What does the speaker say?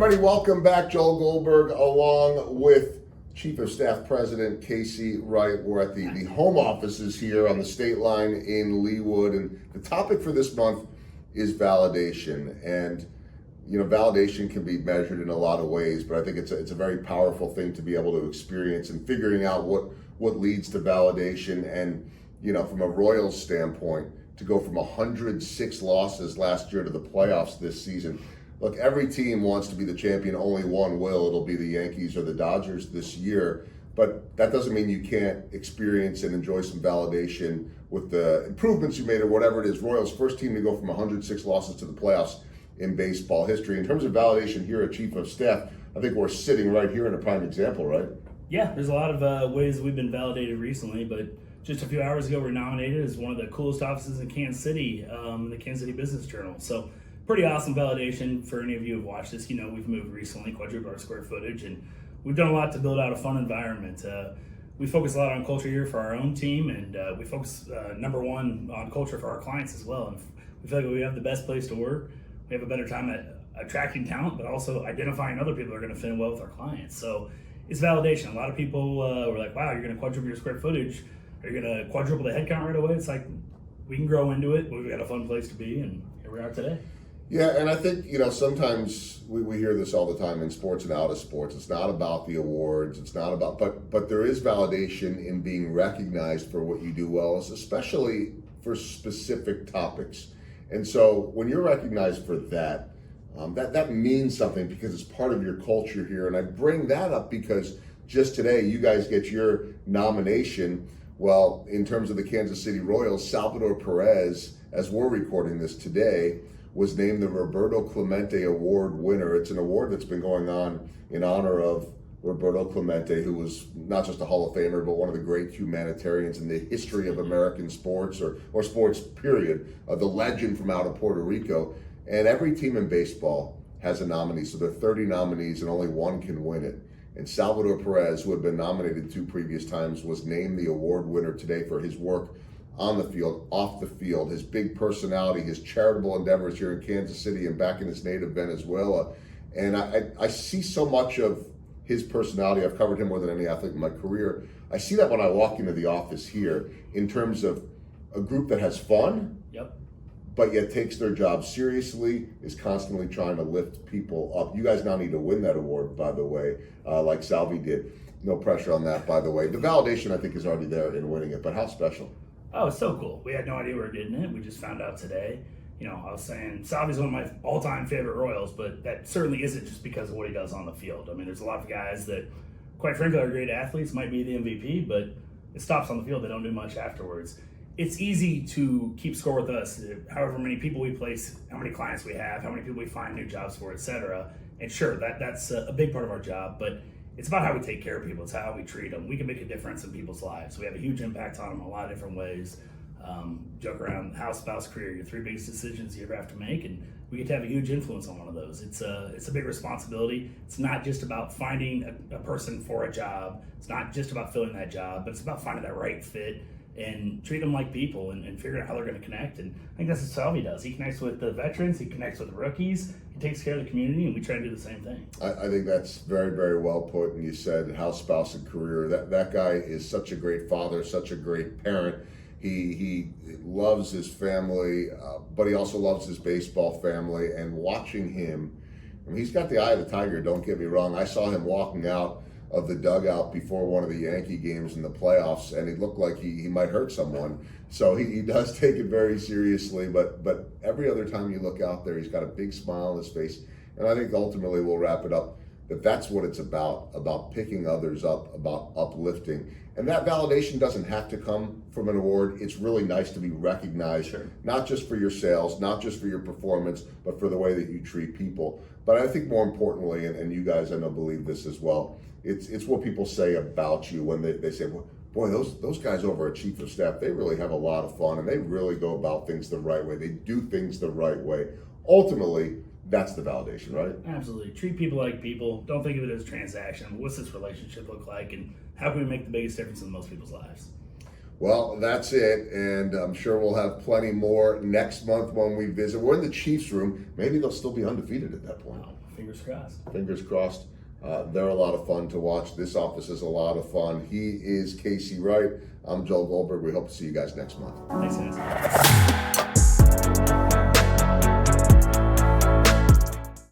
everybody, welcome back. Joel Goldberg along with Chief of Staff President Casey Wright. We're at the home offices here on the state line in Leawood, and the topic for this month is validation. And you know, validation can be measured in a lot of ways, but I think it's a very powerful thing to be able to experience, and figuring out what leads to validation. And you know, from a Royals standpoint, to go from 106 losses last year to the playoffs this season. Look, every team wants to be the champion. Only one will. It'll be the Yankees or the Dodgers this year. But that doesn't mean you can't experience and enjoy some validation with the improvements you made or whatever it is. Royals, first team to go from 106 losses to the playoffs in baseball history. In terms of validation here at Chief of Staff, I think we're sitting right here in a prime example, right? Yeah, there's a lot of ways we've been validated recently, but just a few hours ago, we're nominated as one of the coolest offices in Kansas City, in the Kansas City Business Journal. So pretty awesome validation for any of you who've watched this. You know, we've moved recently, quadrupled our square footage, and we've done a lot to build out a fun environment. We focus a lot on culture here for our own team, and we focus number one on culture for our clients as well. And we feel like we have the best place to work. We have a better time at attracting talent, but also identifying other people who are going to fit in well with our clients. So it's validation. A lot of people were like, wow, you're going to quadruple your square footage. Are you going to quadruple the headcount right away? It's like, we can grow into it. We've got a fun place to be, and here we are today. Yeah, and I think, you know, sometimes we hear this all the time in sports and out of sports. It's not about the awards. It's not about, but there is validation in being recognized for what you do well, especially for specific topics. And so when you're recognized for that, that means something because it's part of your culture here. And I bring that up because just today, you guys get your nomination. Well, in terms of the Kansas City Royals, Salvador Perez, as we're recording this today, was named the Roberto Clemente Award winner. It's an award that's been going on in honor of Roberto Clemente, who was not just a Hall of Famer, but one of the great humanitarians in the history of American sports or sports, period. The legend from out of Puerto Rico. And every team in baseball has a nominee. So there are 30 nominees and only one can win it. And Salvador Perez, who had been nominated 2 previous times, was named the award winner today for his work on the field, off the field, his big personality, his charitable endeavors here in Kansas City and back in his native Venezuela. And I see so much of his personality. I've covered him more than any athlete in my career. I see that when I walk into the office here in terms of a group that has fun, but yet takes their job seriously, is constantly trying to lift people up. You guys now need to win that award, by the way, like Salvi did. No pressure on that, by the way. The validation, I think, is already there in winning it, but how special? Oh, it's so cool. We had no idea we were getting it. We just found out today. You know, I was saying Salvi's one of my all-time favorite Royals, but that certainly isn't just because of what he does on the field. I mean, there's a lot of guys that, quite frankly, are great athletes, might be the MVP, but it stops on the field. They don't do much afterwards. It's easy to keep score with us, however many people we place, how many clients we have, how many people we find new jobs for, etc. And sure, that's a big part of our job, but it's about how we take care of people. It's how we treat them. We can make a difference in people's lives. We have a huge impact on them in a lot of different ways. Joke around house, spouse, career, your 3 biggest decisions you ever have to make, and we get to have a huge influence on one of those. It's a big responsibility. It's not just about finding a person for a job. It's not just about filling that job, but it's about finding that right fit and treat them like people and figuring out how they're going to connect. And I think that's what Salvi does. He connects with the veterans, he connects with the rookies, he takes care of the community, and we try to do the same thing. I think that's very, very well put. And you said house, spouse, and career. That guy is such a great father, such a great parent. He loves his family, but he also loves his baseball family. And watching him, I mean, he's got the eye of the tiger, don't get me wrong. I saw him walking out of the dugout before one of the Yankee games in the playoffs, and he looked like he might hurt someone. So he does take it very seriously, but every other time you look out there, he's got a big smile on his face. And I think ultimately we'll wrap it up that that's what it's about picking others up, about uplifting. And that validation doesn't have to come from an award. It's really nice to be recognized, not just for your sales, not just for your performance, but for the way that you treat people. But I think more importantly, and you guys I know believe this as well, it's what people say about you when they say, well, boy, those guys over at Chief of Staff, they really have a lot of fun and they really go about things the right way. They do things the right way. Ultimately, that's the validation, right? Absolutely. Treat people like people. Don't think of it as a transaction. What's this relationship look like, and how can we make the biggest difference in most people's lives? Well, that's it, and I'm sure we'll have plenty more next month when we visit. We're in the Chiefs room. Maybe they'll still be undefeated at that point. Wow, fingers crossed. Fingers crossed. They're a lot of fun to watch. This office is a lot of fun. He is Casey Wright. I'm Joel Goldberg. We hope to see you guys next month. Thanks, guys.